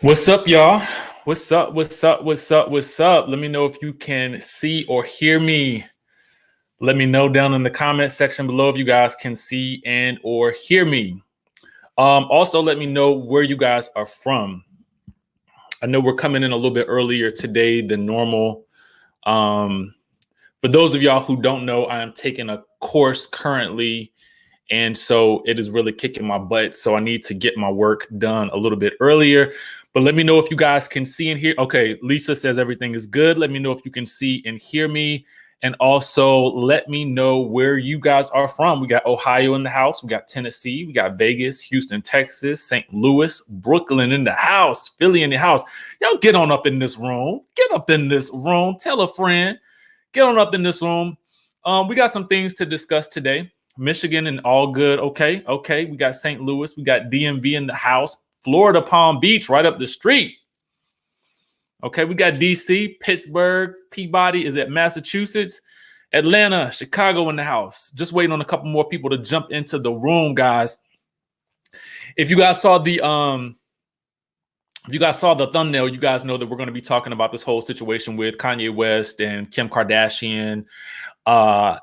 What's up, y'all? What's up? What's up? What's up? What's up? Let me know if you can see or hear me. Let me know down in the comment section below if you guys can see and or hear me. Also, let me know where you guys are from. I know we're coming in a little bit earlier today than normal. For those of y'all who don't know, I am taking a course currently, and so it is really kicking my butt. So I need to get my work done a little bit earlier. But let me know if you guys can see and hear. Okay, Lisa says everything is good. Let me know if you can see and hear me. And also let me know where you guys are from. We got Ohio in the house. We got Tennessee. We got Vegas, Houston, Texas, St. Louis, Brooklyn in the house, Philly in the house. Y'all get on up in this room. Get up in this room. Tell a friend. Get on up in this room. We got some things to discuss today. Michigan and all good. Okay. We got St. Louis. We got DMV in the house. Florida, Palm Beach, right up the street. Okay, we got DC, Pittsburgh, Peabody is at Massachusetts, Atlanta, Chicago in the house. Just waiting on a couple more people to jump into the room, guys. If you guys saw the thumbnail, you guys know that we're going to be talking about this whole situation with Kanye West and Kim Kardashian.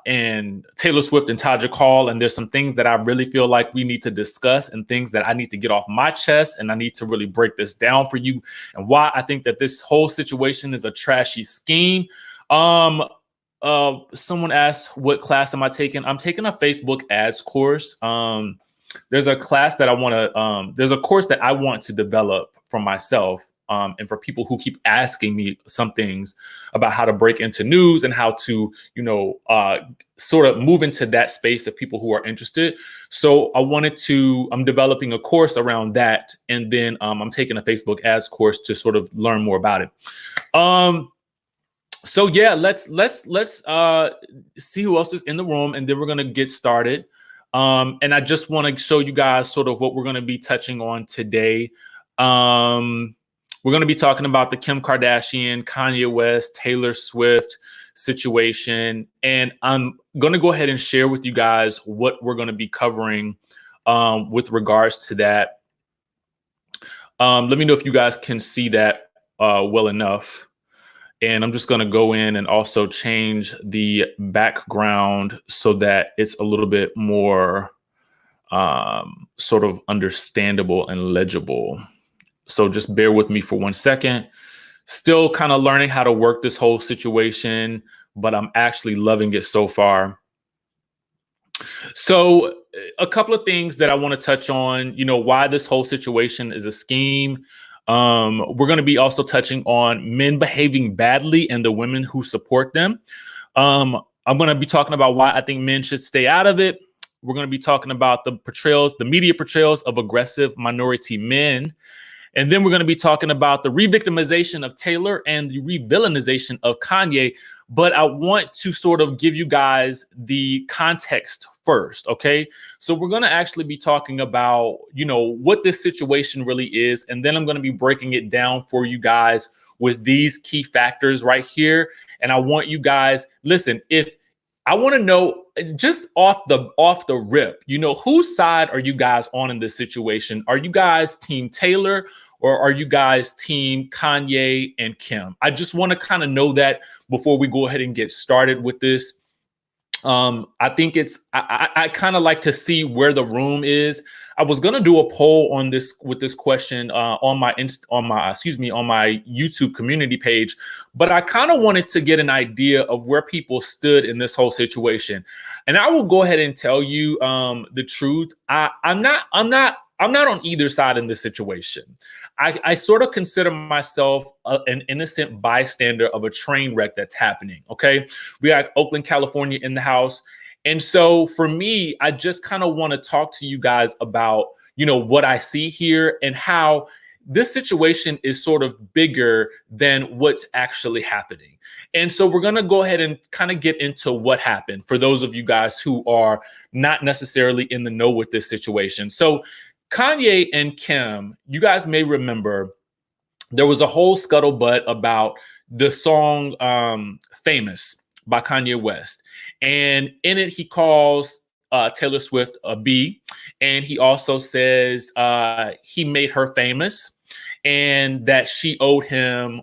And Taylor Swift and Todrick, and there's some things that I really feel like we need to discuss and things that I need to get off my chest, and I need to really break this down for you and why I think that this whole situation is a trashy scheme. Someone asked, what class am I taking? I'm taking a Facebook ads course. There's a class that I want to, there's a course that I want to develop for myself. And for people who keep asking me some things about how to break into news and how to, sort of move into that space of people who are interested. So I'm developing a course around that. And then I'm taking a Facebook ads course to sort of learn more about it. So yeah, let's see who else is in the room, and then we're going to get started. And I just want to show you guys sort of what we're going to be touching on today. We're going to be talking about the Kim Kardashian, Kanye West, Taylor Swift situation. And I'm going to go ahead and share with you guys what we're going to be covering with regards to that. Let me know if you guys can see that well enough. And I'm just going to go in and also change the background so that it's a little bit more sort of understandable and legible. So just bear with me for 1 second. Still kind of learning how to work this whole situation, but I'm actually loving it so far. So a couple of things that I want to touch on, why this whole situation is a scheme. We're going to be also touching on men behaving badly and the women who support them. I'm going to be talking about why I think men should stay out of it. We're going to be talking about the media portrayals of aggressive minority men. And then we're going to be talking about the revictimization of Taylor and the revillainization of Kanye. But I want to sort of give you guys the context first, okay? So we're going to actually be talking about, what this situation really is. And then I'm going to be breaking it down for you guys with these key factors right here. And I want you guys, listen, I want to know just off the rip, whose side are you guys on in this situation? Are you guys team Taylor or are you guys team Kanye and Kim? I just want to kind of know that before we go ahead and get started with this. I think I kind of like to see where the room is. I was going to do a poll on this with this question on my YouTube community page, but I kind of wanted to get an idea of where people stood in this whole situation. And I will go ahead and tell you the truth. I'm not on either side in this situation. I sort of consider myself an innocent bystander of a train wreck that's happening. Okay. We got Oakland, California in the house. And so for me, I just kind of want to talk to you guys about, what I see here and how this situation is sort of bigger than what's actually happening. And so we're going to go ahead and kind of get into what happened for those of you guys who are not necessarily in the know with this situation. So Kanye and Kim, you guys may remember there was a whole scuttlebutt about the song Famous by Kanye West. And in it, he calls Taylor Swift a B. And he also says he made her famous. and that she owed him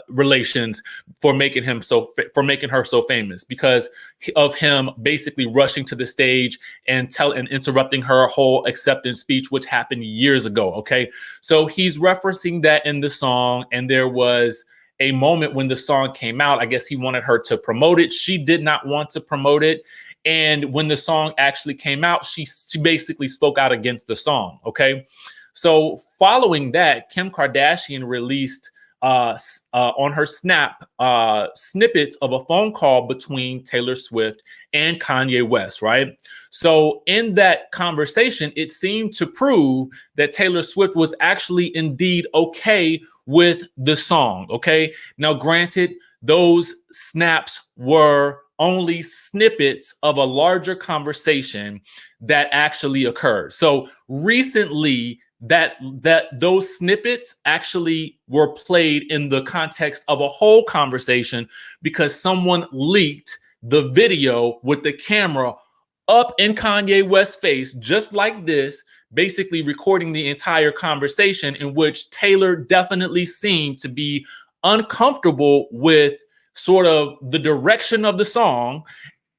relations for making her so famous because of him basically rushing to the stage and interrupting her whole acceptance speech, which happened years ago. Okay, so he's referencing that in the song, and there was a moment when the song came out. I guess he wanted her to promote it. She did not want to promote it. And when the song actually came out, she basically spoke out against the song. Okay. So following that, Kim Kardashian released on her Snap snippets of a phone call between Taylor Swift and Kanye West, right? So in that conversation, it seemed to prove that Taylor Swift was actually indeed okay with the song, okay? Now, granted, those snaps were only snippets of a larger conversation that actually occurred. So recently, that those snippets actually were played in the context of a whole conversation because someone leaked the video with the camera up in Kanye West's face, just like this, basically recording the entire conversation, in which Taylor definitely seemed to be uncomfortable with sort of the direction of the song.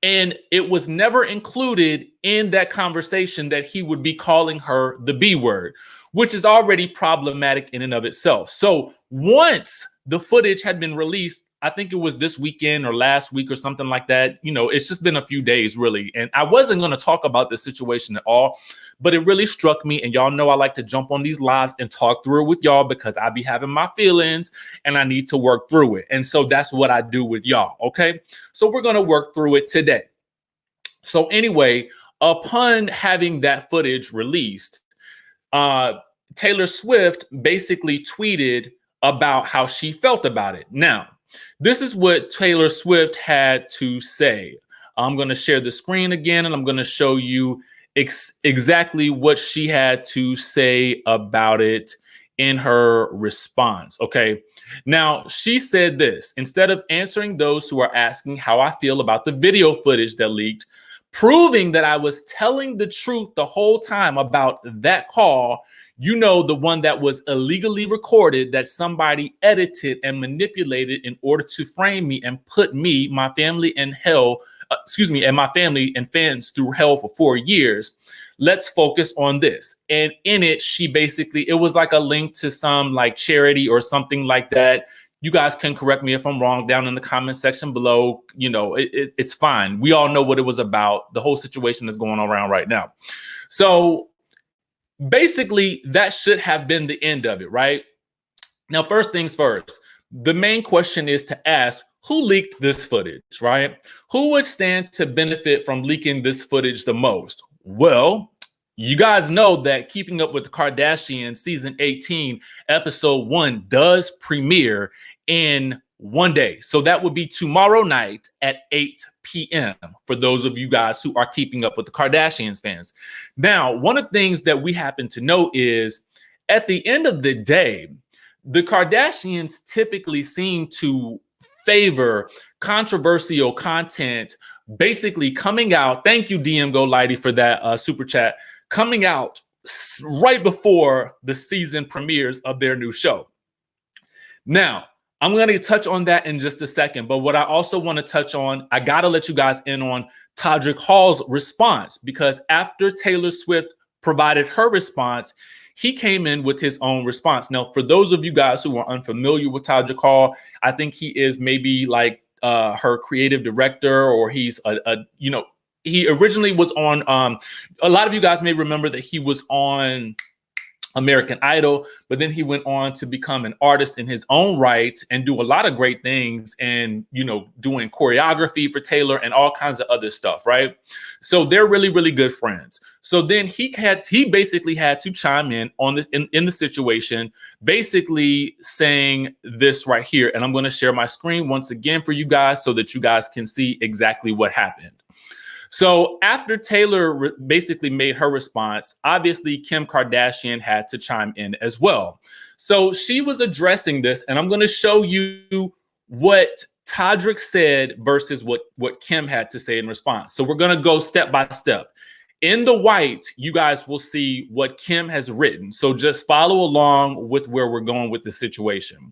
And it was never included in that conversation that he would be calling her the B word, which is already problematic in and of itself. So once the footage had been released, I think it was this weekend or last week or something like that. You know, it's just been a few days really. And I wasn't going to talk about this situation at all, but it really struck me. And y'all know I like to jump on these lives and talk through it with y'all because I be having my feelings and I need to work through it. And so that's what I do with y'all. Okay. So we're going to work through it today. So anyway, upon having that footage released, Taylor Swift basically tweeted about how she felt about it. Now, this is what Taylor Swift had to say. I'm going to share the screen again, and I'm going to show you exactly what she had to say about it in her response. Okay. Now, she said this: instead of answering those who are asking how I feel about the video footage that leaked, proving that I was telling the truth the whole time about that call, you know, the one that was illegally recorded, that somebody edited and manipulated in order to frame me and put me, my family, and my family and fans through hell for 4 years. Let's focus on this. And in it, it was like a link to some like charity or something like that. You guys can correct me if I'm wrong down in the comment section below. You know, it's fine. We all know what it was about. The whole situation is going on around right now. So basically, that should have been the end of it, right? Now, first things first, the main question is to ask, who leaked this footage, right? Who would stand to benefit from leaking this footage the most? Well, you guys know that Keeping Up with the Kardashians season 18, episode 1 does premiere in one day. So that would be tomorrow night at 8 p.m. for those of you guys who are Keeping Up with the Kardashians fans. Now, one of the things that we happen to know is at the end of the day, the Kardashians typically seem to favor controversial content basically coming out. Thank you, DM Go Lighty, for that super chat. Coming out right before the season premieres of their new show. Now, I'm going to touch on that in just a second. But what I also want to touch on, I got to let you guys in on Todrick Hall's response, because after Taylor Swift provided her response, he came in with his own response. Now, for those of you guys who are unfamiliar with Todrick Hall, I think he is maybe like her creative director, or he's he originally was on, a lot of you guys may remember that he was on American Idol, but then he went on to become an artist in his own right and do a lot of great things, and, you know, doing choreography for Taylor and all kinds of other stuff, right? So they're really, really good friends. So then he basically had to chime in on this in the situation, basically saying this right here. And I'm going to share my screen once again for you guys so that you guys can see exactly what happened. So after Taylor basically made her response, obviously Kim Kardashian had to chime in as well. So she was addressing this, and I'm going to show you what Todrick said versus what Kim had to say in response. So we're going to go step by step. In the white, you guys will see what Kim has written. So just follow along with where we're going with the situation.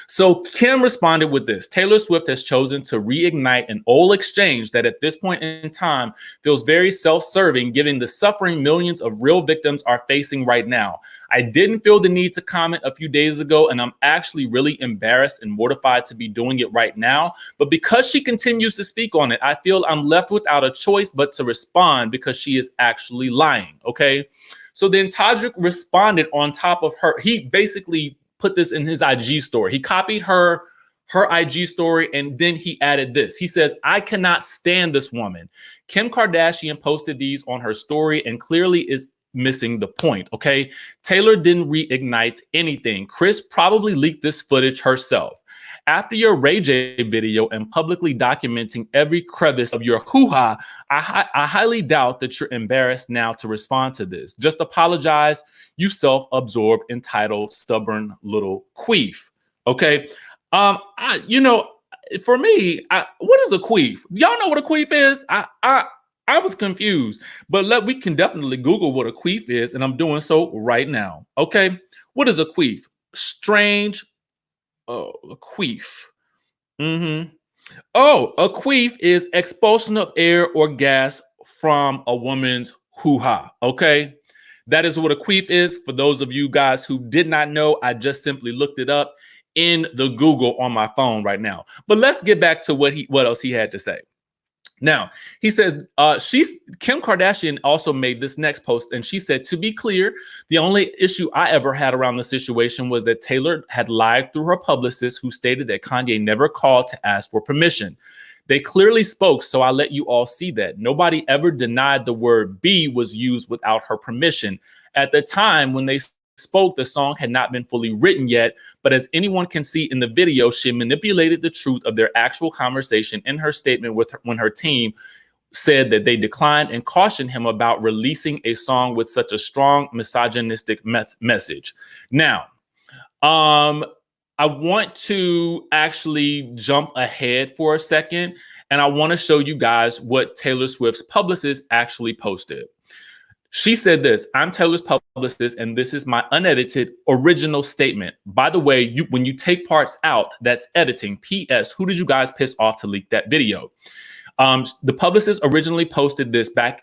So Kim responded with this: Taylor Swift has chosen to reignite an old exchange that at this point in time feels very self-serving, given the suffering millions of real victims are facing right now. I didn't feel the need to comment a few days ago, and I'm actually really embarrassed and mortified to be doing it right now. But because she continues to speak on it, I feel I'm left without a choice but to respond because she is actually lying. Okay. So then Todrick responded on top of her. He basically put this in his IG story. He copied her IG story, and then he added this. He says, I cannot stand this woman. Kim Kardashian posted these on her story and clearly is missing the point. Okay. Taylor didn't reignite anything. Kris probably leaked this footage herself. After your Ray J video and publicly documenting every crevice of your hoo-ha, I highly doubt that you're embarrassed now to respond to this. Just apologize, you self-absorbed, entitled, stubborn little queef. Okay. For me, what is a queef? Y'all know what a queef is? I was confused, but we can definitely Google what a queef is, and I'm doing so right now. Okay. What is a queef? Strange. Oh, a queef. Oh, a queef is expulsion of air or gas from a woman's hoo-ha. Okay. That is what a queef is. For those of you guys who did not know, I just simply looked it up in the Google on my phone right now. But let's get back to what else he had to say. Now, he says, Kim Kardashian also made this next post, and she said, to be clear, the only issue I ever had around the situation was that Taylor had lied through her publicist, who stated that Kanye never called to ask for permission. They clearly spoke, so I let you all see that. Nobody ever denied the word B was used without her permission. At the time when they spoke, the song had not been fully written yet, but as anyone can see in the video, she manipulated the truth of their actual conversation in her statement when her team said that they declined and cautioned him about releasing a song with such a strong misogynistic message. Now, I want to actually jump ahead for a second, and I want to show you guys what Taylor Swift's publicist actually posted. She said this: I'm Taylor's publicist, and this is my unedited original statement. By the way, when you take parts out, that's editing. P.S. Who did you guys piss off to leak that video? The publicist originally posted this back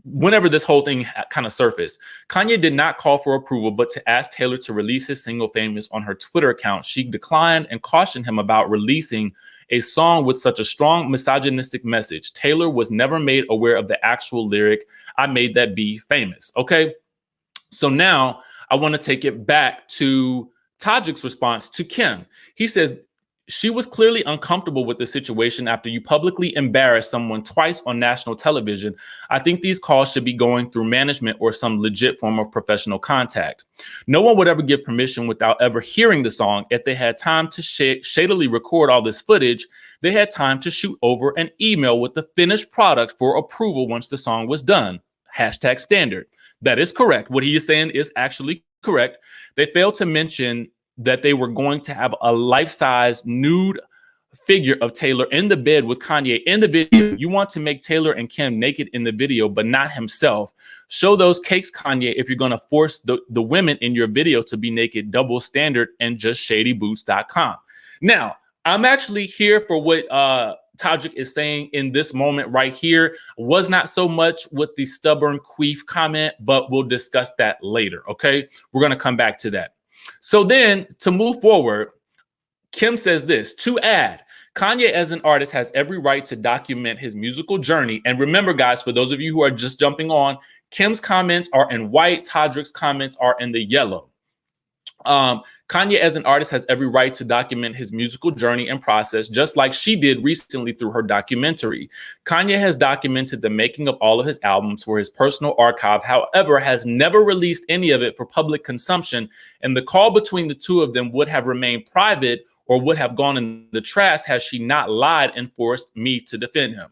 whenever this whole thing kind of surfaced. Kanye did not call for approval, but to ask Taylor to release his single Famous on her Twitter account. She declined and cautioned him about releasing a song with such a strong misogynistic message. Taylor was never made aware of the actual lyric, I made that be famous. Okay. So now I want to take it back to Todrick's response to Kim. He says, she was clearly uncomfortable with the situation after you publicly embarrassed someone twice on national television. I think these calls should be going through management or some legit form of professional contact. No one would ever give permission without ever hearing the song. If they had time to shadily record all this footage, they had time to shoot over an email with the finished product for approval once the song was done. Hashtag standard. That is correct. What he is saying is actually correct. They failed to mention that they were going to have a life-size nude figure of Taylor in the bed with Kanye in the video. You want to make Taylor and Kim naked in the video, but not himself. Show those cakes, Kanye, if you're going to force the women in your video to be naked. Double standard and just shadyboots.com. Now, I'm actually here for what Todrick is saying in this moment right here. Was not so much with the stubborn queef comment, but we'll discuss that later, okay? We're going to come back to that. So then, to move forward, Kim says this: to add, Kanye as an artist has every right to document his musical journey. And remember, guys, for those of you who are just jumping on, Kim's comments are in white, Todrick's comments are in the yellow. Kanye as an artist has every right to document his musical journey and process, just like she did recently through her documentary. Kanye has documented the making of all of his albums for his personal archive, however, has never released any of it for public consumption, and the call between the two of them would have remained private or would have gone in the trash had she not lied and forced me to defend him.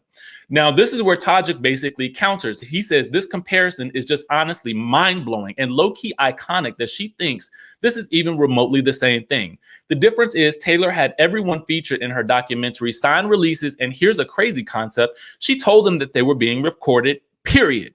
Now, this is where Todrick basically counters. He says this comparison is just honestly mind-blowing and low-key iconic that she thinks this is even remotely the same thing. The difference is Taylor had everyone featured in her documentary sign releases, and here's a crazy concept. She told them that they were being recorded period.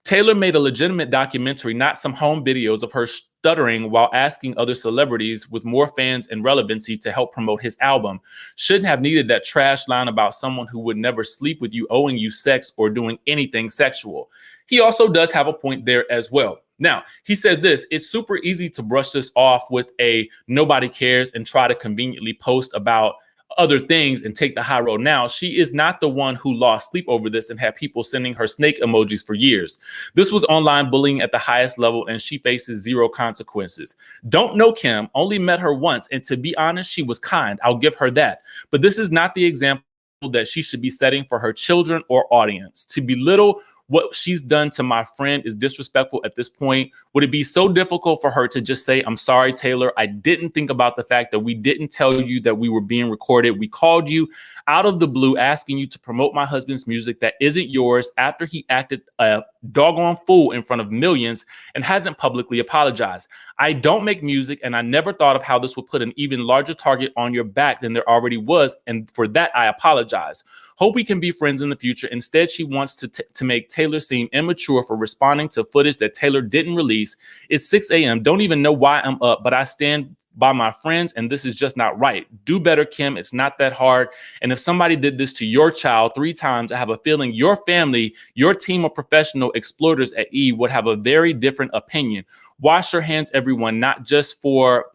Taylor made a legitimate documentary, not some home videos of her stuttering while asking other celebrities with more fans and relevancy to help promote his album. Shouldn't have needed that trash line about someone who would never sleep with you, owing you sex, or doing anything sexual. He also does have a point there as well. Now, he says this: it's super easy to brush this off with a nobody cares and try to conveniently post about other things and take the high road. Now, she is not the one who lost sleep over this and had people sending her snake emojis for years. This was online bullying at the highest level, and she faces zero consequences. Don't know Kim, only met her once, and to be honest, she was kind. I'll give her that. But this is not the example that she should be setting for her children or audience. To belittle what she's done to my friend is disrespectful at this point. Would it be so difficult for her to just say, I'm sorry, Taylor, I didn't think about the fact that we didn't tell you that we were being recorded. We called you out of the blue asking you to promote my husband's music that isn't yours after he acted a doggone fool in front of millions and hasn't publicly apologized. I don't make music, and I never thought of how this would put an even larger target on your back than there already was, and for that, I apologize. Hope we can be friends in the future. Instead, she wants to make Taylor seem immature for responding to footage that Taylor didn't release. It's 6 a.m. Don't even know why I'm up, but I stand by my friends, and this is just not right. Do better, Kim. It's not that hard. And if somebody did this to your child 3 times, I have a feeling your family, your team of professional exploiters at E would have a very different opinion. Wash your hands, everyone, not just for,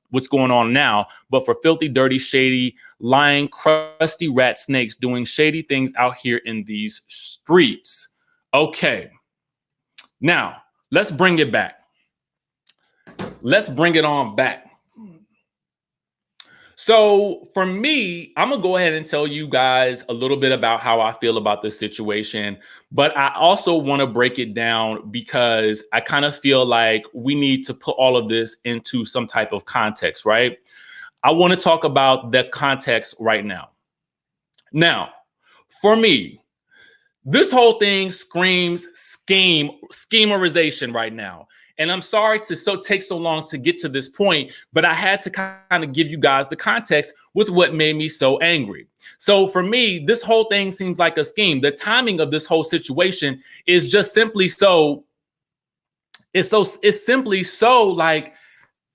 what's going on now, but for filthy, dirty, shady, lying, crusty rat snakes doing shady things out here in these streets. Okay. Now, let's bring it back. Let's bring it on back. So for me, I'm going to go ahead and tell you guys a little bit about how I feel about this situation. But I also want to break it down because I kind of feel like we need to put all of this into some type of context, right? I want to talk about the context right now. Now, for me, this whole thing screams schemerization right now. And I'm sorry to take so long to get to this point, but I had to kind of give you guys the context with what made me so angry. So for me, this whole thing seems like a scheme. The timing of this whole situation is just simply so, it's simply so like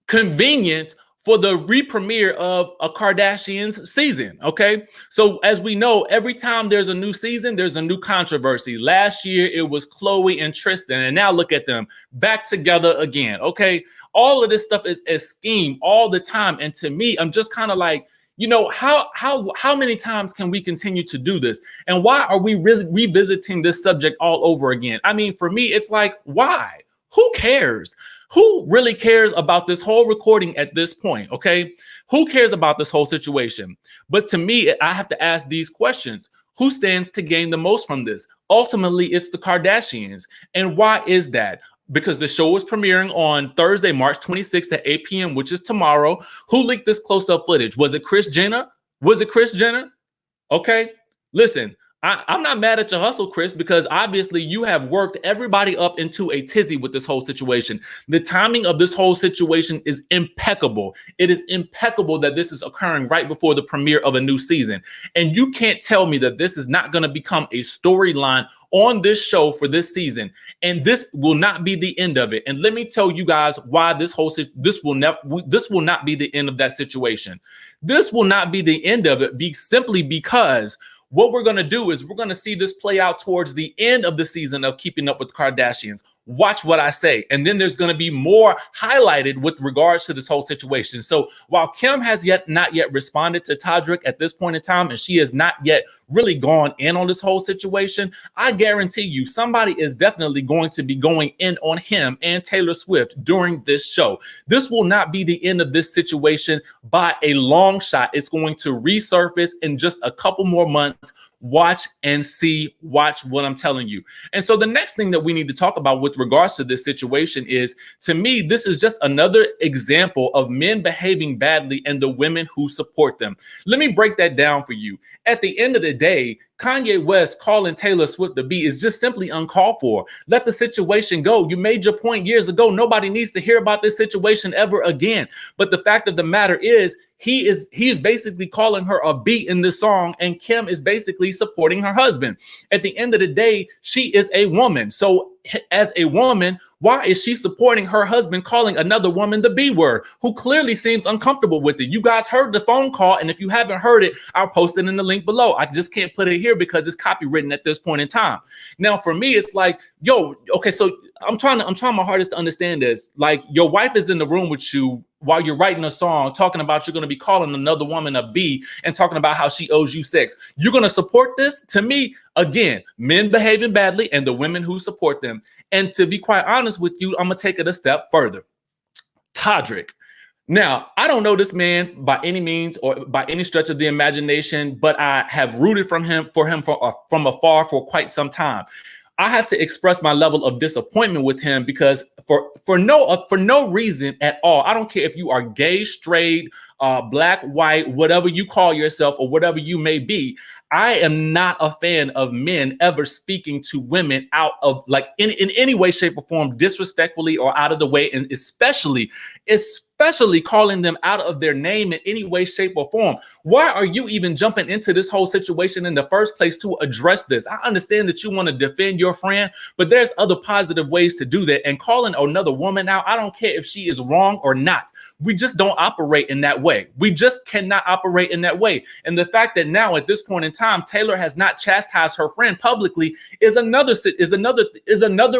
convenient for the re-premiere of a Kardashians season, okay? So as we know, every time there's a new season, there's a new controversy. Last year, it was Khloe and Tristan, and now look at them, back together again, okay? All of this stuff is a scheme all the time, and to me, I'm just kind of like, you know, how many times can we continue to do this? And why are we revisiting this subject all over again? I mean, for me, it's like, why? Who cares? Who really cares about this whole recording at this point, okay? Who cares about this whole situation? But to me, I have to ask these questions. Who stands to gain the most from this? Ultimately, it's the Kardashians. And why is that? Because the show is premiering on Thursday, March 26th at 8 p.m., which is tomorrow. Who leaked this close-up footage? Was it Kris Jenner? Was it Kris Jenner? Okay, listen. I'm not mad at your hustle, Kris, because obviously you have worked everybody up into a tizzy with this whole situation. The timing of this whole situation is impeccable. It is impeccable that this is occurring right before the premiere of a new season. And you can't tell me that this is not going to become a storyline on this show for this season. And this will not be the end of it. And let me tell you guys why this will not be the end of that situation. This will not be the end of it simply because what we're going to do is we're going to see this play out towards the end of the season of Keeping Up with Kardashians. Watch what I say. And then there's going to be more highlighted with regards to this whole situation. So while Kim has not yet responded to Todrick at this point in time, and she has not yet really gone in on this whole situation, I guarantee you somebody is definitely going to be going in on him and Taylor Swift during this show. This will not be the end of this situation by a long shot. It's going to resurface in just a couple more months. Watch and see, watch what I'm telling you. And so the next thing that we need to talk about with regards to this situation is, to me, this is just another example of men behaving badly and the women who support them. Let me break that down for you. At the end of the day, Kanye West calling Taylor Swift a B is just simply uncalled for. Let the situation go. You made your point years ago. Nobody needs to hear about this situation ever again. But the fact of the matter is, He's basically calling her a B in this song, and Kim is basically supporting her husband. At the end of the day, she is a woman. So as a woman, why is she supporting her husband calling another woman the B word, who clearly seems uncomfortable with it? You guys heard the phone call, and if you haven't heard it, I'll post it in the link below. I just can't put it here because it's copywritten at this point in time. Now, for me, it's like, yo, okay, so I'm trying my hardest to understand this. Like, your wife is in the room with you while you're writing a song, talking about you're going to be calling another woman a B and talking about how she owes you sex. You're going to support this? To me, again, men behaving badly and the women who support them. And to be quite honest with you, I'm going to take it a step further. Todrick. Now, I don't know this man by any means or by any stretch of the imagination, but I have rooted from afar for quite some time. I have to express my level of disappointment with him because for no reason at all. I don't care if you are gay, straight, black, white, whatever you call yourself or whatever you may be. I am not a fan of men ever speaking to women out of, like, in any way, shape, or form, disrespectfully or out of the way, and especially calling them out of their name in any way, shape, or form. Why are you even jumping into this whole situation in the first place to address this? I understand that you want to defend your friend, but there's other positive ways to do that. And calling another woman out, I don't care if she is wrong or not. We just don't operate in that way. We just cannot operate in that way. And the fact that now at this point in time, Taylor has not chastised her friend publicly is another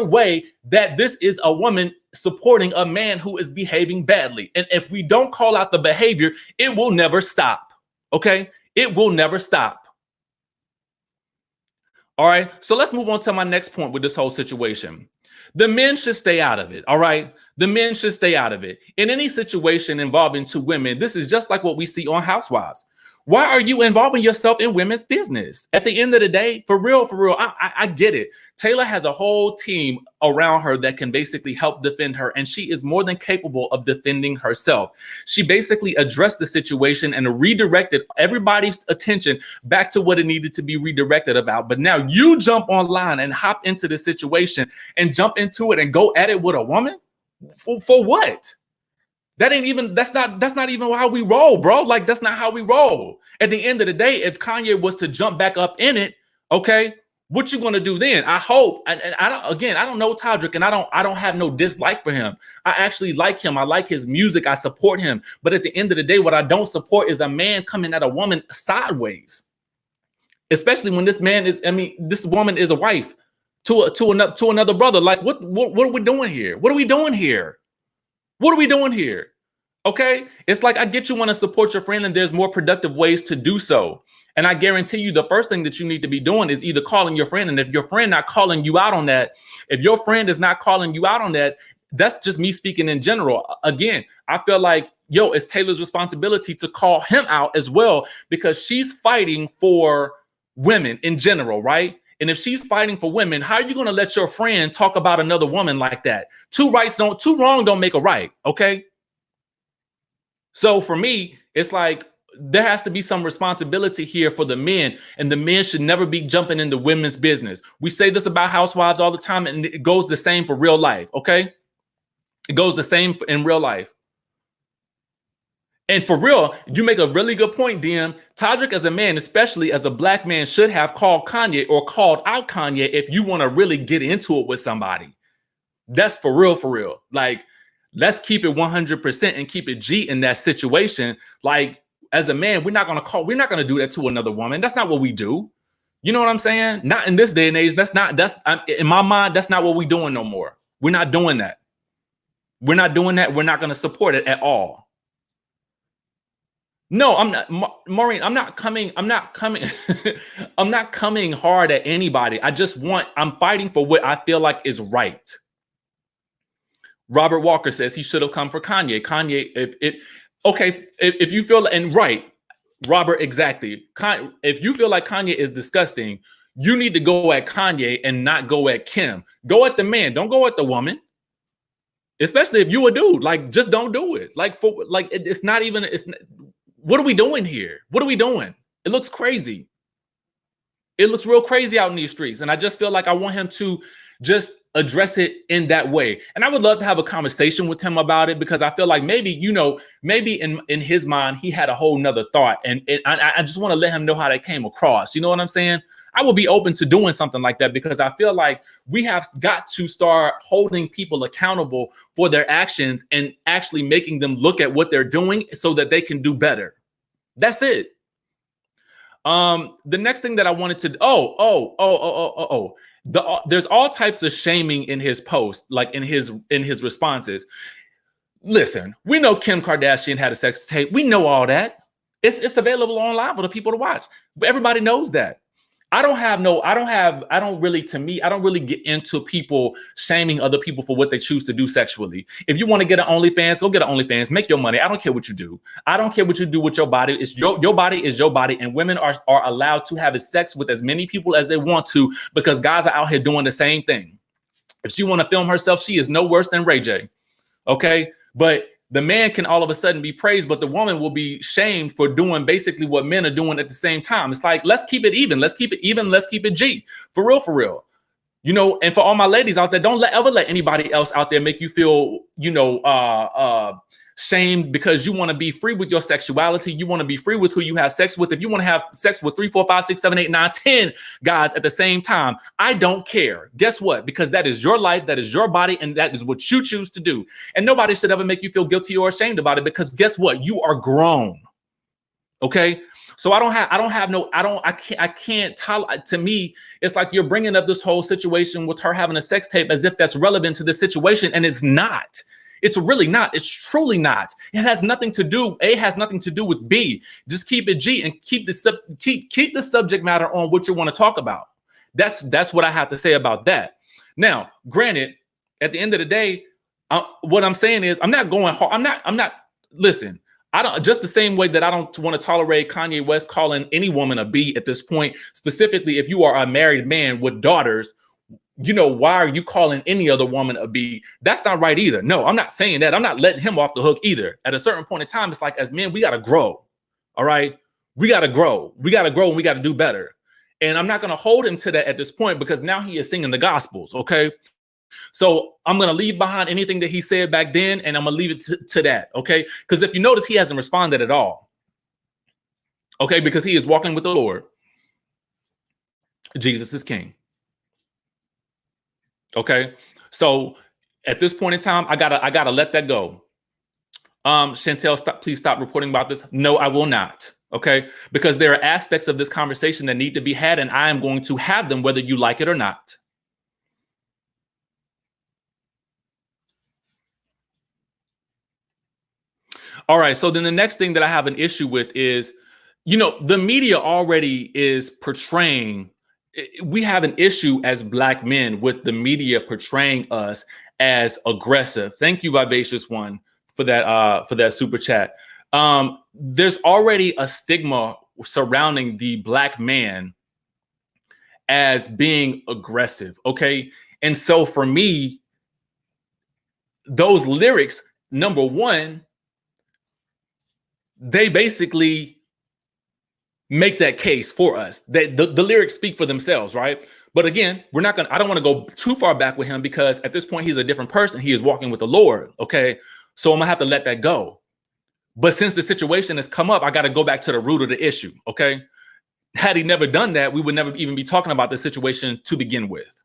way that this is a woman supporting a man who is behaving badly. And if we don't call out the behavior, it will never stop. Okay? It will never stop. All right. So let's move on to my next point with this whole situation. The men should stay out of it. All right. The men should stay out of it. In any situation involving two women, this is just like what we see on Housewives. Why are you involving yourself in women's business? At the end of the day, for real, I get it. Taylor has a whole team around her that can basically help defend her, and she is more than capable of defending herself. She basically addressed the situation and redirected everybody's attention back to what it needed to be redirected about. But now you jump online and hop into the situation and jump into it and go at it with a woman? For what? That's not even how we roll, bro. Like, that's not how we roll. At the end of the day, if Kanye was to jump back up in it, okay, what you gonna do then? I hope, and I don't know Todrick, and I don't have no dislike for him. I actually like him. I like his music. I support him. But at the end of the day, what I don't support is a man coming at a woman sideways, especially when this woman is a wife to another brother. Like, what are we doing here? What are we doing here? What are we doing here? Okay? It's like, I get you want to support your friend, and there's more productive ways to do so. And I guarantee you the first thing that you need to be doing is either calling your friend. And if your friend not calling you out on that, if your friend is not calling you out on that, that's just me speaking in general. Again, I feel like, yo, it's Taylor's responsibility to call him out as well, because she's fighting for women in general, right? And if she's fighting for women, how are you going to let your friend talk about another woman like that? Two wrong don't make a right. Okay. So for me, it's like, there has to be some responsibility here for the men, and the men should never be jumping into women's business. We say this about Housewives all the time, and it goes the same for real life. Okay. It goes the same in real life. And for real, you make a really good point, DM. Todrick, as a man, especially as a black man, should have called Kanye or called out Kanye if you want to really get into it with somebody. That's for real, for real. Like, let's keep it 100% and keep it G in that situation. Like, as a man, we're not going to do that to another woman. That's not what we do. You know what I'm saying? Not in this day and age. In my mind, that's not what we're doing no more. We're not doing that. We're not doing that. We're not going to support it at all. No, I'm not, Maureen. I'm not coming I'm not coming hard at anybody. I'm fighting for what I feel like is right. Robert Walker says he should have come for Kanye. Kanye, if you feel, and right, Robert, exactly. If you feel like Kanye is disgusting, you need to go at Kanye and not go at Kim. Go at the man. Don't go at the woman. Especially if you a dude. Like, just don't do it. What are we doing here? What are we doing? It looks crazy. It looks real crazy out in these streets. And I just feel like I want him to just address it in that way. And I would love to have a conversation with him about it, because I feel like maybe, you know, maybe in his mind, he had a whole nother thought. And I just want to let him know how that came across. You know what I'm saying? I would be open to doing something like that, because I feel like we have got to start holding people accountable for their actions and actually making them look at what they're doing so that they can do better. That's it. The next thing that I wanted to, there's all types of shaming in his post, like in his responses. Listen, we know Kim Kardashian had a sex tape. We know all that. It's available online for the people to watch. Everybody knows that. I don't really get into people shaming other people for what they choose to do sexually. If you want to get an OnlyFans, go get an OnlyFans, make your money. I don't care what you do. I don't care what you do with your body. It's your body is your body, and women are allowed to have sex with as many people as they want to, because guys are out here doing the same thing. If she want to film herself, she is no worse than Ray J. Okay? But the man can all of a sudden be praised, but the woman will be shamed for doing basically what men are doing at the same time. It's like, let's keep it even. Let's keep it even. Let's keep it G. For real, for real. You know, and for all my ladies out there, don't ever let anybody else out there make you feel, you know, shamed because you want to be free with your sexuality. You want to be free with who you have sex with. If you want to have sex with 3, 4, 5, 6, 7, 8, 9, 10 guys at the same time, I don't care. Guess what? Because that is your life, that is your body, and that is what you choose to do. And nobody should ever make you feel guilty or ashamed about it, because guess what? You are grown. Okay? So I can't tolerate. To me, it's like you're bringing up this whole situation with her having a sex tape as if that's relevant to the situation, and it's not. It's really not. It's truly not. It has nothing to do. A has nothing to do with B. Just keep it G and keep the subject matter on what you want to talk about. That's what I have to say about that. Now, granted, at the end of the day, what I'm saying is I'm not going hard. I'm not. Listen, I don't. Just the same way that I don't want to tolerate Kanye West calling any woman a B at this point. Specifically, if you are a married man with daughters. You know, why are you calling any other woman a B? That's not right either. No, I'm not saying that. I'm not letting him off the hook either. At a certain point in time, it's like, as men, we got to grow. All right. We got to grow. We got to grow, and we got to do better. And I'm not going to hold him to that at this point, because now he is singing the gospels. Okay. So I'm going to leave behind anything that he said back then, and I'm going to leave it to that. Okay. Because if you notice, he hasn't responded at all. Okay. Because he is walking with the Lord. Jesus is king. Okay, so at this point in time, I gotta let that go. Chantel, please stop reporting about this. No, I will not. Okay, because there are aspects of this conversation that need to be had, and I am going to have them whether you like it or not. All right, so then the next thing that I have an issue with is, you know, the media already is portraying. We have an issue as Black men with the media portraying us as aggressive. Thank you, Vivacious One, for that super chat. There's already a stigma surrounding the Black man as being aggressive. Okay. And so for me, those lyrics, number one, they basically make that case for us. That the lyrics speak for themselves, right? But again, I don't want to go too far back with him, because at this point he's a different person. He is walking with the Lord. Okay. So I'm gonna have to let that go. But since the situation has come up, I got to go back to the root of the issue. Okay. Had he never done that, we would never even be talking about the situation to begin with.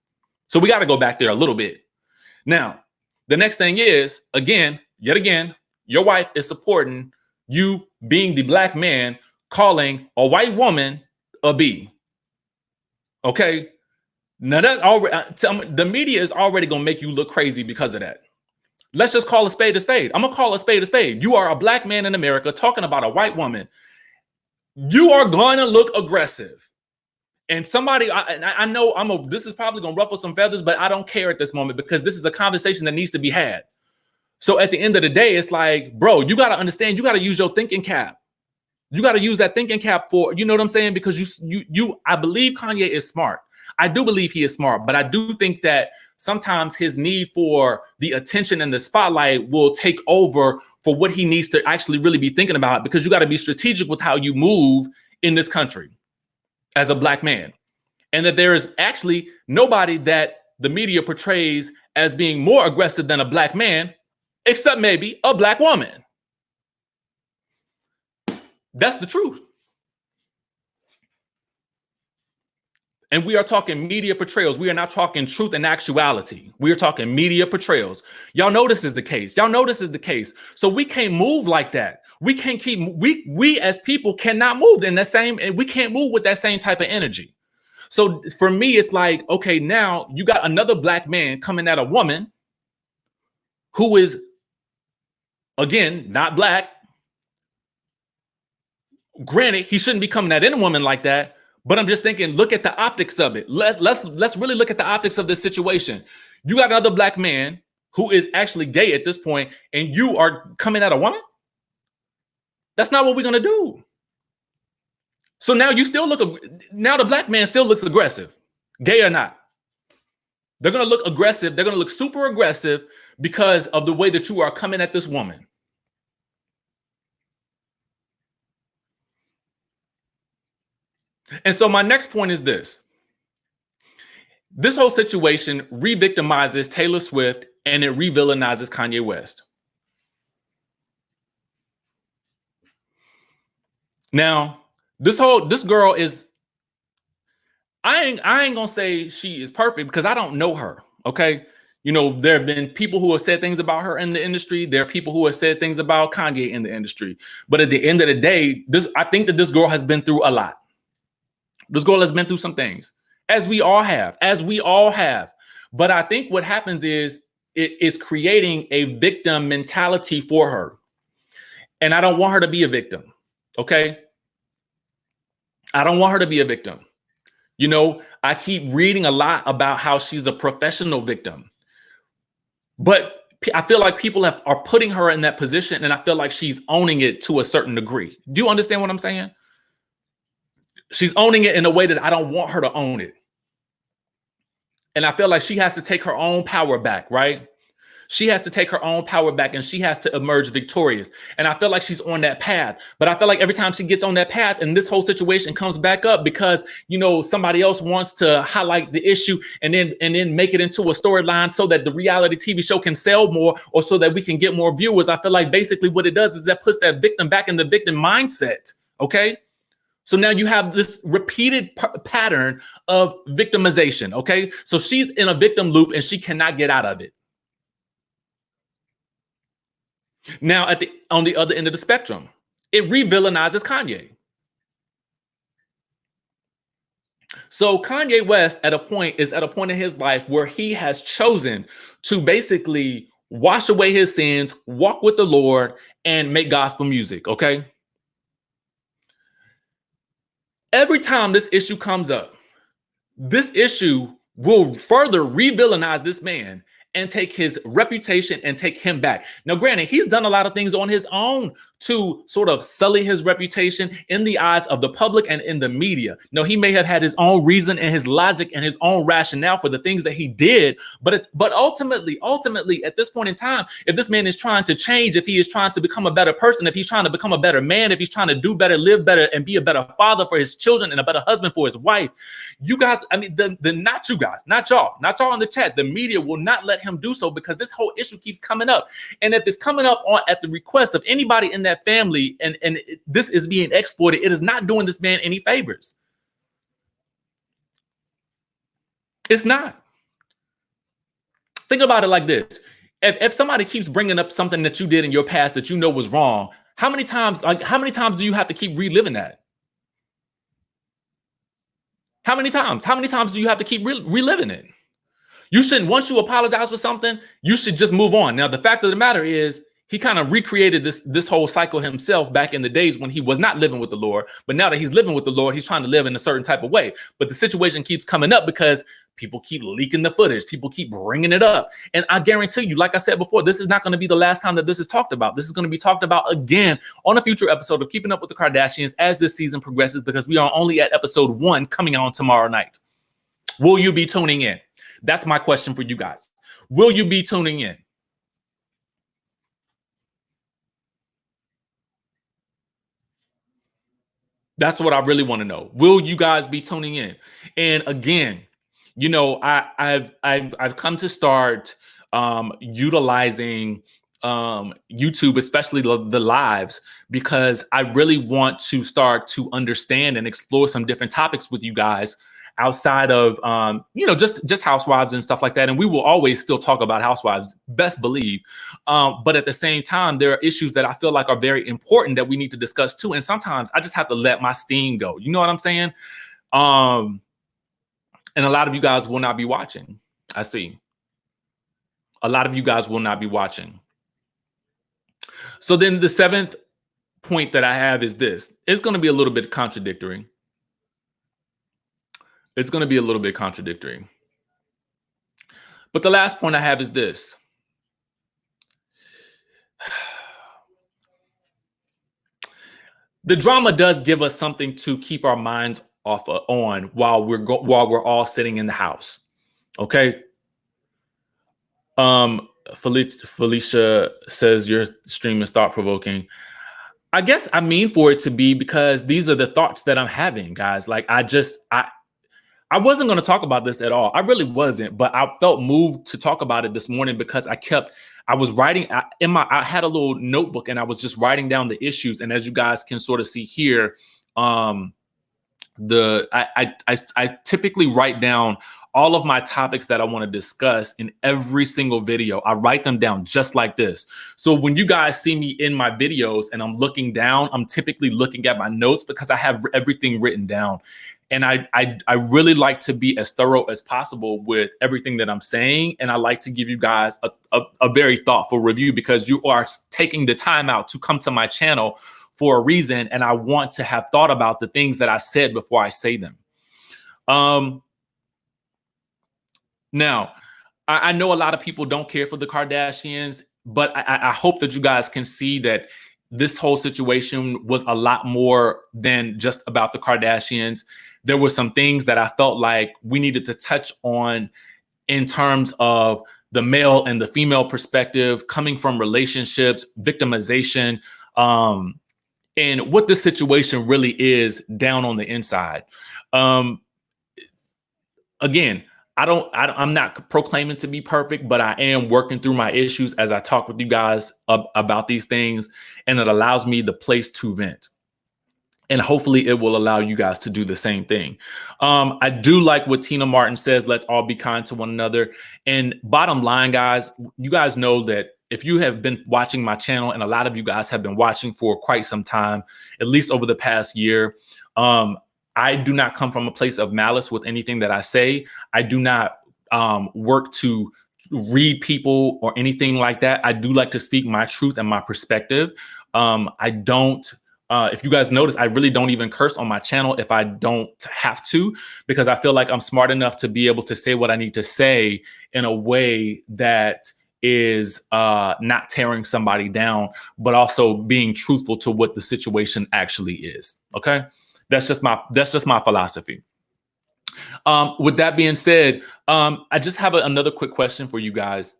So we got to go back there a little bit. Now, the next thing is, yet again, your wife is supporting you being the Black man calling a white woman a B. Okay. Now that already, the media is already going to make you look crazy because of that. Let's just call a spade a spade. I'm going to call a spade a spade. You are a Black man in America talking about a white woman. You are going to look aggressive. And somebody, I know this is probably going to ruffle some feathers, but I don't care at this moment, because this is a conversation that needs to be had. So at the end of the day, it's like, bro, you got to understand, you got to use your thinking cap. You got to use that thinking cap for, you know what I'm saying? Because I believe Kanye is smart. I do believe he is smart, but I do think that sometimes his need for the attention and the spotlight will take over for what he needs to actually really be thinking about, because you got to be strategic with how you move in this country as a Black man. And that there is actually nobody that the media portrays as being more aggressive than a black man, except maybe a black woman. That's the truth. And we are talking media portrayals. We are not talking truth and actuality. We are talking media portrayals. Y'all know this is the case. Y'all know this is the case. So we can't move like that. We can't keep, we as people cannot move in that same, and we can't move with that same type of energy. So for me, it's like, okay, now you got another black man coming at a woman who is, again, not black. Granted, he shouldn't be coming at any woman like that. But I'm just thinking, look at the optics of it. Let's really look at the optics of this situation. You got another black man who is actually gay at this point, and you are coming at a woman? That's not what we're going to do. So now you still now the black man still looks aggressive, gay or not. They're going to look aggressive. They're going to look super aggressive because of the way that you are coming at this woman. And so my next point is this. This whole situation re-victimizes Taylor Swift and it revillainizes Kanye West. Now, this girl is, I ain't gonna say she is perfect because I don't know her, okay? You know, there have been people who have said things about her in the industry. There are people who have said things about Kanye in the industry. But at the end of the day, I think that this girl has been through a lot. This girl has been through some things, as we all have. But I think what happens is it is creating a victim mentality for her. And I don't want her to be a victim, okay? I don't want her to be a victim. You know, I keep reading a lot about how she's a professional victim. But I feel like people are putting her in that position, and I feel like she's owning it to a certain degree. Do you understand what I'm saying? She's owning it in a way that I don't want her to own it. And I feel like she has to take her own power back, right? She has to take her own power back and she has to emerge victorious. And I feel like she's on that path. But I feel like every time she gets on that path and this whole situation comes back up because, you know, somebody else wants to highlight the issue and then make it into a storyline so that the reality TV show can sell more or so that we can get more viewers. I feel like basically what it does is that puts that victim back in the victim mindset. Okay. So now you have this repeated pattern of victimization, okay? So she's in a victim loop and she cannot get out of it. Now, on the other end of the spectrum, it revillainizes Kanye. So Kanye West is at a point in his life where he has chosen to basically wash away his sins, walk with the Lord, and make gospel music, okay? Every time this issue comes up, this issue will further revillainize this man and take his reputation and take him back. Now, granted, he's done a lot of things on his own to sort of sully his reputation in the eyes of the public and in the media. Now, he may have had his own reason and his logic and his own rationale for the things that he did. But ultimately, at this point in time, if this man is trying to change, if he is trying to become a better person, if he's trying to become a better man, if he's trying to do better, live better, and be a better father for his children and a better husband for his wife, you guys, I mean, not you guys, not y'all in the chat, the media will not let him do so because this whole issue keeps coming up. And if it's coming up at the request of anybody in that family and this is being exploited, it is not doing this man any favors. It's not. Think about it like this. If somebody keeps bringing up something that you did in your past that you know was wrong, how many times do you have to keep reliving that? How many times do you have to keep reliving it? You shouldn't, once you apologize for something, you should just move on. Now, the fact of the matter is, he kind of recreated this whole cycle himself back in the days when he was not living with the Lord. But now that he's living with the Lord, he's trying to live in a certain type of way. But the situation keeps coming up because people keep leaking the footage. People keep bringing it up. And I guarantee you, like I said before, this is not going to be the last time that this is talked about. This is going to be talked about again on a future episode of Keeping Up with the Kardashians as this season progresses, because we are only at episode 1 coming on tomorrow night. Will you be tuning in? That's my question for you guys. Will you be tuning in? That's what I really want to know. Will you guys be tuning in? And again, you know, I've come to start utilizing YouTube, especially the lives, because I really want to start to understand and explore some different topics with you guys outside of you know, just housewives and stuff like that. And we will always still talk about housewives, best believe. But at the same time, there are issues that I feel like are very important that we need to discuss too. And sometimes I just have to let my steam go. You know what I'm saying? And a lot of you guys will not be watching. I see. A lot of you guys will not be watching. So then the seventh point that I have is this. It's going to be a little bit contradictory. It's going to be a little bit contradictory. But the last point I have is this. The drama does give us something to keep our minds on while we're all sitting in the house. Okay. Felicia says your stream is thought-provoking. I guess I mean for it to be, because these are the thoughts that I'm having, guys. Like I wasn't going to talk about this at all. I really wasn't, but I felt moved to talk about it this morning because I was writing I had a little notebook and I was just writing down the issues. And as you guys can sort of see here, I typically write down all of my topics that I want to discuss in every single video. I write them down just like this. So when you guys see me in my videos and I'm looking down, I'm typically looking at my notes because I have everything written down. And I really like to be as thorough as possible with everything that I'm saying. And I like to give you guys a very thoughtful review because you are taking the time out to come to my channel for a reason. And I want to have thought about the things that I said before I say them. Now, I know a lot of people don't care for the Kardashians, but I hope that you guys can see that this whole situation was a lot more than just about the Kardashians. There were some things that I felt like we needed to touch on in terms of the male and the female perspective, coming from relationships, victimization, and what the situation really is down on the inside. Again, I'm not proclaiming to be perfect, but I am working through my issues as I talk with you guys about these things, and it allows me the place to vent. And hopefully it will allow you guys to do the same thing. I do like what Tina Martin says, let's all be kind to one another. And bottom line, guys, you guys know that if you have been watching my channel, and a lot of you guys have been watching for quite some time, at least over the past year, I do not come from a place of malice with anything that I say. I do not work to read people or anything like that. I do like to speak my truth and my perspective. I don't, if you guys notice, I really don't even curse on my channel if I don't have to, because I feel like I'm smart enough to be able to say what I need to say in a way that is not tearing somebody down, but also being truthful to what the situation actually is. Okay. That's just my philosophy. With that being said, I just have another quick question for you guys.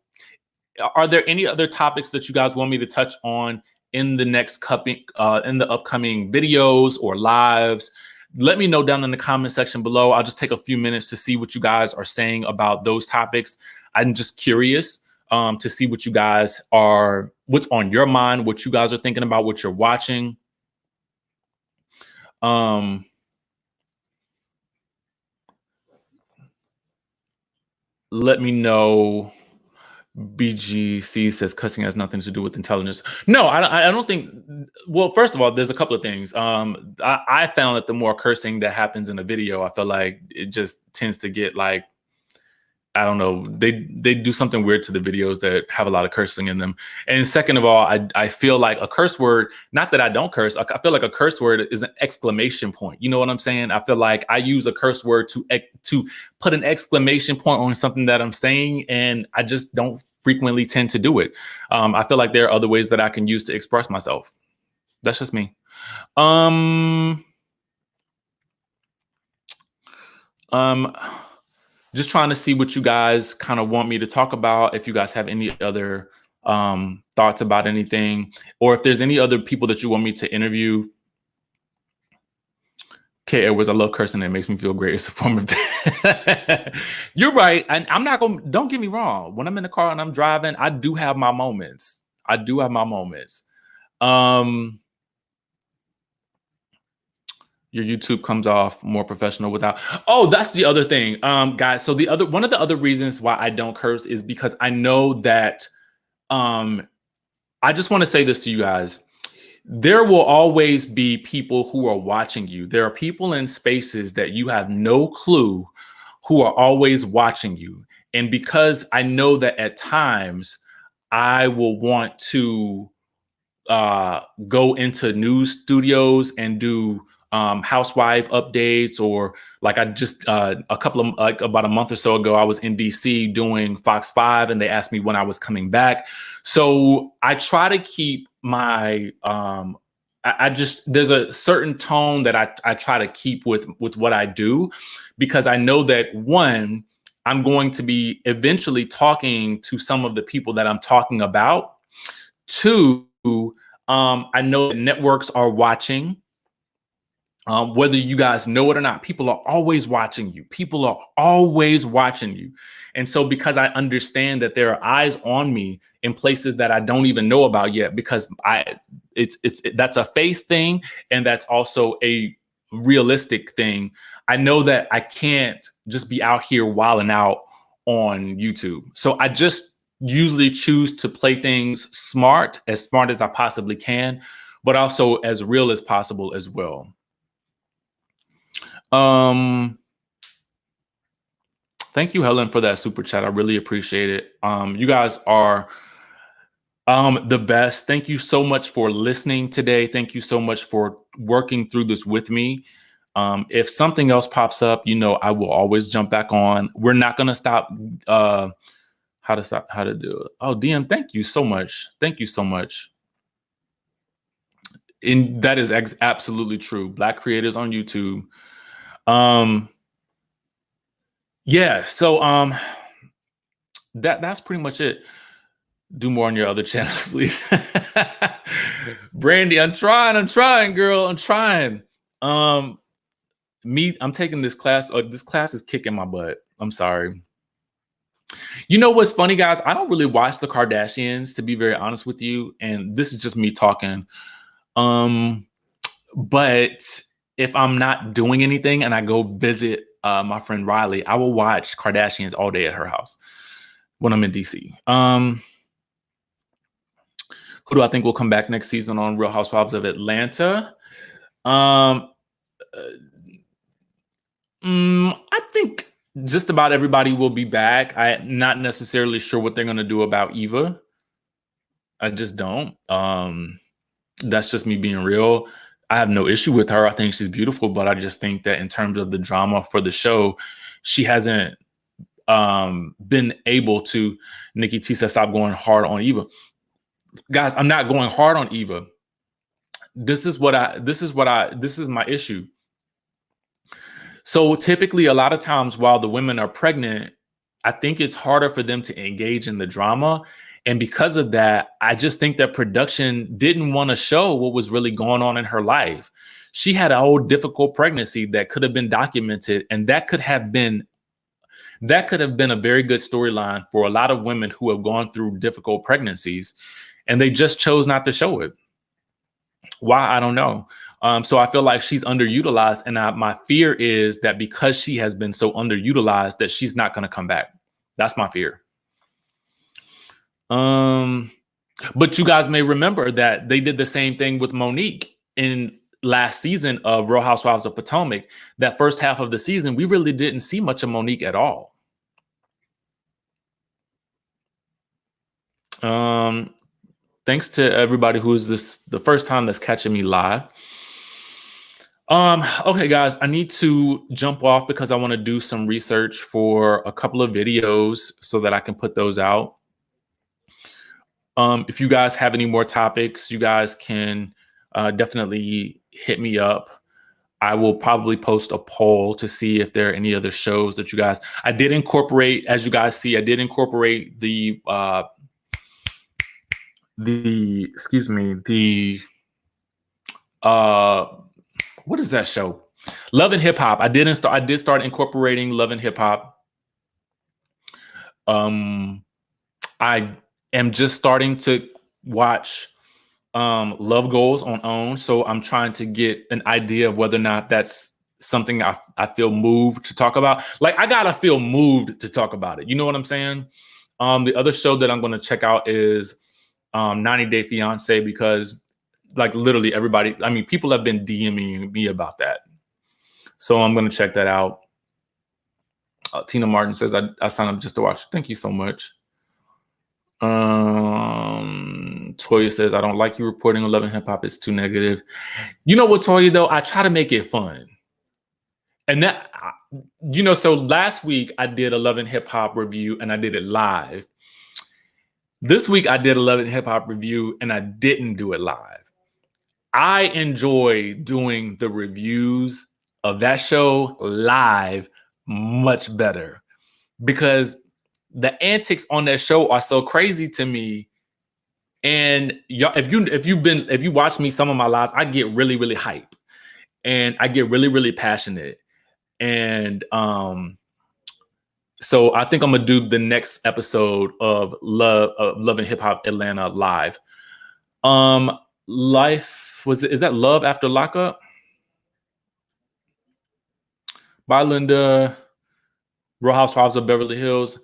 Are there any other topics that you guys want me to touch on in the in the upcoming videos or lives? Let me know down in the comment section below. I'll just take a few minutes to see what you guys are saying about those topics. I'm just curious to see what you guys what's on your mind, what you guys are thinking about, what you're watching. Let me know. BGC says cussing has nothing to do with intelligence. No, I don't think. Well, first of all, there's a couple of things. I found that the more cursing that happens in a video, I feel like it just tends to get like, I don't know, they do something weird to the videos that have a lot of cursing in them. And second of all, I feel like a curse word, not that I don't curse, I feel like a curse word is an exclamation point. You know what I'm saying? I feel like I use a curse word to put an exclamation point on something that I'm saying, and I just don't frequently tend to do it. I feel like there are other ways that I can use to express myself. That's just me. Just trying to see what you guys kind of want me to talk about. If you guys have any other thoughts about anything, or if there's any other people that you want me to interview. K. Edwards, I love cursing. It makes me feel great. It's a form of You're right. And I'm not going to, don't get me wrong. When I'm in the car and I'm driving, I do have my moments. Your YouTube comes off more professional without. Oh, that's the other thing, guys. So one of the other reasons why I don't curse is because I know that. I just want to say this to you guys. There will always be people who are watching you. There are people in spaces that you have no clue who are always watching you. And because I know that at times I will want to go into news studios and do housewife updates, or like I just about a month or so ago, I was in DC doing Fox 5 and they asked me when I was coming back. So I try to keep my there's a certain tone that I try to keep with what I do, because I know that one, I'm going to be eventually talking to some of the people that I'm talking about. Two, I know that networks are watching. Whether you guys know it or not, people are always watching you. And so because I understand that there are eyes on me in places that I don't even know about yet, because that's a faith thing. And that's also a realistic thing. I know that I can't just be out here wilding out on YouTube. So I just usually choose to play things as smart as I possibly can, but also as real as possible as well. Thank you, Helen, for that super chat. I really appreciate it. You guys are the best. Thank you so much for listening today. Thank you so much for working through this with me. If something else pops up, I will always jump back on. We're not going to stop. How to do it. Oh, DM, thank you so much. And that is absolutely true. Black creators on YouTube. Yeah, so that's pretty much it. Do more on your other channels, please. Brandy, I'm trying, girl. I'm trying. I'm taking this class. This class is kicking my butt. I'm sorry. You know what's funny, guys? I don't really watch the Kardashians, to be very honest with you. And this is just me talking. But if I'm not doing anything and I go visit my friend Riley, I will watch Kardashians all day at her house when I'm in DC. Who do I think will come back next season on Real Housewives of Atlanta? I think just about everybody will be back. I'm not necessarily sure what they're going to do about Eva. I just don't. That's just me being real. I have no issue with her. I think she's beautiful, but I just think that in terms of the drama for the show, she hasn't been able to. Nikki T said, "Stop going hard on Eva." Guys, I'm not going hard on Eva. This is my issue. So typically, a lot of times while the women are pregnant, I think it's harder for them to engage in the drama. And because of that, I just think that production didn't want to show what was really going on in her life. She had a whole difficult pregnancy that could have been documented, and that could have been a very good storyline for a lot of women who have gone through difficult pregnancies, and they just chose not to show it. Why? I don't know. So I feel like she's underutilized, and my fear is that because she has been so underutilized, that she's not going to come back. That's my fear. But you guys may remember that they did the same thing with Monique in last season of Real Housewives of Potomac. That first half of the season, we really didn't see much of Monique at all. Thanks to everybody who's the first time that's catching me live. Okay, guys, I need to jump off because I want to do some research for a couple of videos so that I can put those out. If you guys have any more topics, you guys can definitely hit me up. I will probably post a poll to see if there are any other shows that you guys. I did incorporate, as you guys see, I did incorporate the what is that show? Love and Hip Hop. I did start incorporating Love and Hip Hop. I am just starting to watch Love Goals on OWN, so I'm trying to get an idea of whether or not that's something I feel moved to talk about. Like, I gotta feel moved to talk about it. You know what I'm saying? The other show that I'm going to check out is 90 Day Fiance, because like literally everybody, I mean, people have been DMing me about that. So I'm going to check that out. Tina Martin says, I signed up just to watch. Thank you so much. Toya says, I don't like you reporting on Love and Hip Hop. It's too negative. You know what, Toya, though? I try to make it fun. And that, you know, so last week I did a Love and Hip Hop review and I did it live. This week I did a Love and Hip Hop review and I didn't do it live. I enjoy doing the reviews of that show live much better, because the antics on that show are so crazy to me. And y'all, if you watch me some of my lives, I get really, really hype and I get really, really passionate. And so I think I'm gonna do the next episode of Love and Hip Hop Atlanta live. Is that Love After Lockup? By Linda. Real Housewives of Beverly Hills.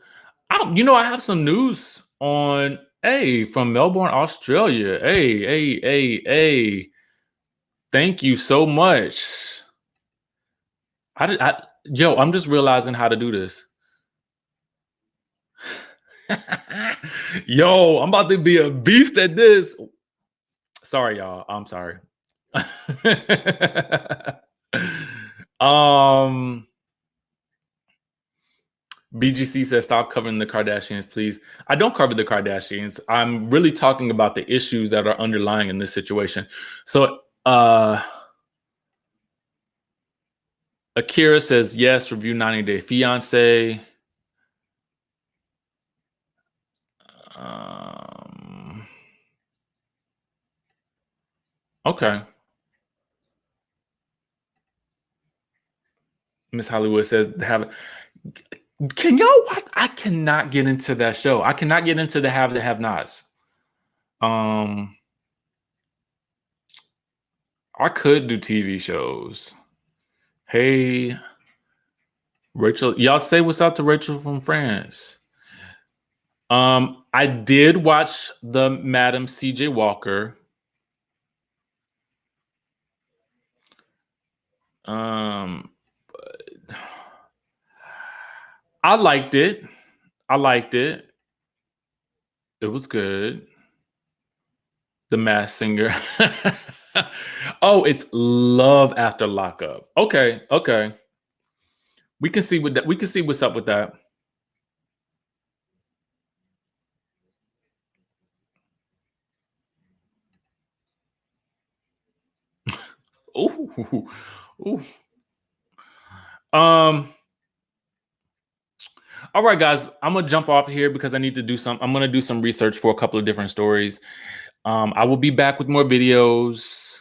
I have some news on from Melbourne, Australia. Hey. Thank you so much. I'm just realizing how to do this. Yo, I'm about to be a beast at this. Sorry, y'all. I'm sorry. BGC says, stop covering the Kardashians, please. I don't cover the Kardashians. I'm really talking about the issues that are underlying in this situation. So Akira says, yes, review 90 Day Fiance. Okay. Miss Hollywood says, can y'all watch? I cannot get into that show. I cannot get into the have nots. I could do TV shows. Hey, Rachel, y'all say what's up to Rachel from France. I did watch the Madam CJ Walker. I liked it. It was good. The Masked Singer. Oh, it's Love After Lockup. Okay. We can see what's up with that. Ooh. All right, guys, I'm gonna jump off here because I need to I'm gonna do some research for a couple of different stories. I will be back with more videos.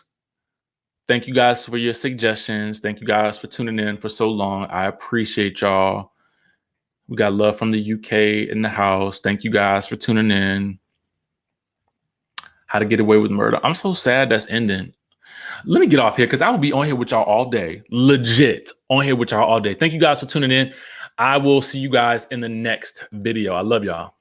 Thank you guys for your suggestions. Thank you guys for tuning in for so long. I appreciate y'all. We got love from the UK in the house. Thank you guys for tuning in. How to Get Away with Murder. I'm so sad that's ending. Let me get off here because I will be on here with y'all all day. Legit on here with y'all all day. Thank you guys for tuning in. I will see you guys in the next video. I love y'all.